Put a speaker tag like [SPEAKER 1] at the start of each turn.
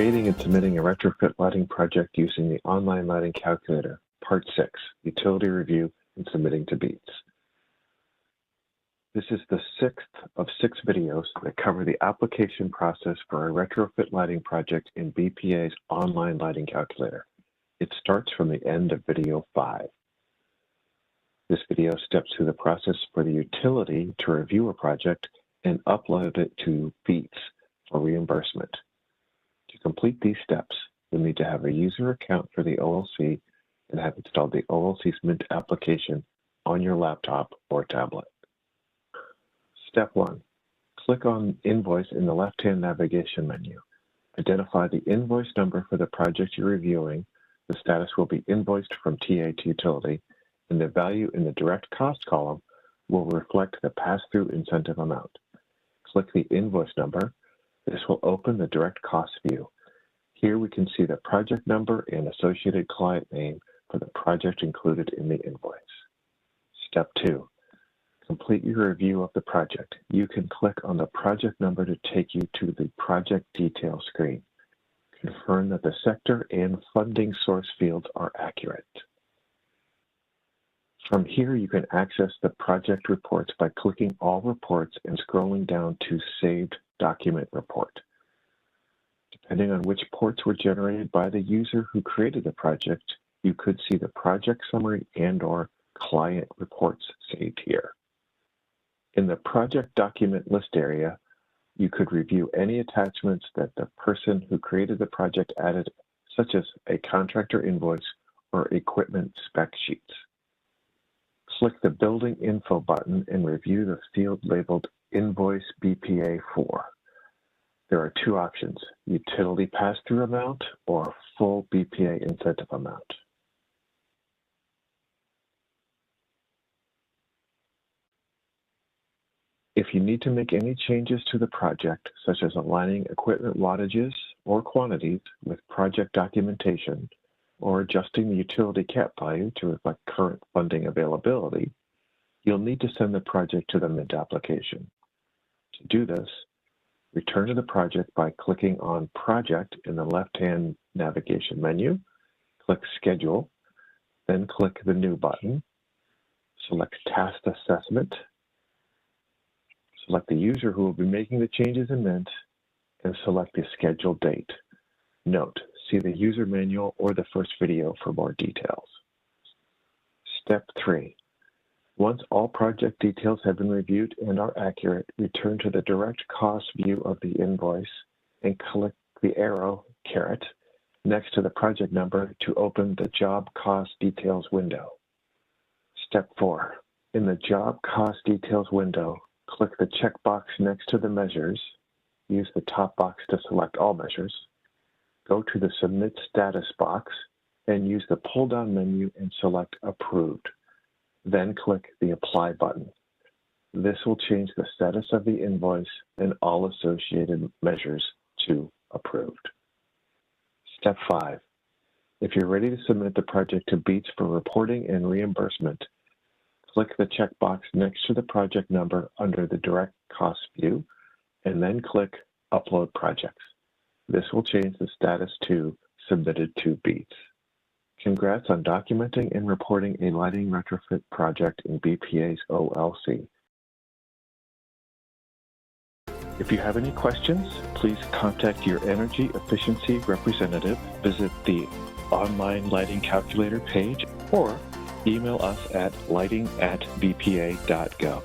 [SPEAKER 1] Creating and submitting a retrofit lighting project using the Online Lighting Calculator, Part 6, Utility Review and Submitting to BEETS. This is the 6th of 6 videos that cover the application process for a retrofit lighting project in BPA's Online Lighting Calculator. It starts from the end of video 5. This video steps through the process for the utility to review a project and upload it to BEETS for reimbursement. To complete these steps, you'll need to have a user account for the OLC and have installed the OLC Mint application on your laptop or tablet. Step 1. Click on Invoice in the left-hand navigation menu. Identify the invoice number for the project you're reviewing. The status will be invoiced from TA to utility, and the value in the direct cost column will reflect the pass-through incentive amount. Click the invoice number. This will open the direct cost view. Here we can see the project number and associated client name for the project included in the invoice. Step 2. Complete your review of the project. You can click on the project number to take you to the project detail screen. Confirm that the sector and funding source fields are accurate. From here, you can access the project reports by clicking All Reports and scrolling down to Saved Document Report. Depending on which ports were generated by the user who created the project, you could see the project summary and/or client reports saved here. In the project document list area, you could review any attachments that the person who created the project added, such as a contractor invoice or equipment spec sheets. Click the Building Info button and review the field labeled Invoice BPA 4. There are two options, Utility Pass-Through Amount or Full BPA Incentive Amount. If you need to make any changes to the project, such as aligning equipment wattages or quantities with project documentation, or adjusting the utility cap value to reflect current funding availability, you'll need to send the project to the Mint application. To do this, return to the project by clicking on Project in the left-hand navigation menu, click Schedule, then click the New button, select Task Assessment, select the user who will be making the changes in Mint, and select the scheduled date. Note, see the user manual or the first video for more details. Step 3. Once all project details have been reviewed and are accurate, return to the direct cost view of the invoice and click the arrow caret next to the project number to open the Job Cost Details window. Step 4. In the Job Cost Details window, click the checkbox next to the measures. Use the top box to select all measures. Go to the Submit Status box and use the pull-down menu and select Approved. Then click the Apply button. This will change the status of the invoice and all associated measures to Approved. Step 5. If you're ready to submit the project to BEETS for reporting and reimbursement, click the checkbox next to the project number under the Direct Cost view, and then click Upload Projects. This will change the status to Submitted to BEETS. Congrats on documenting and reporting a lighting retrofit project in BPA's OLC. If you have any questions, please contact your energy efficiency representative, visit the Online Lighting Calculator page, or email us at lighting@bpa.gov.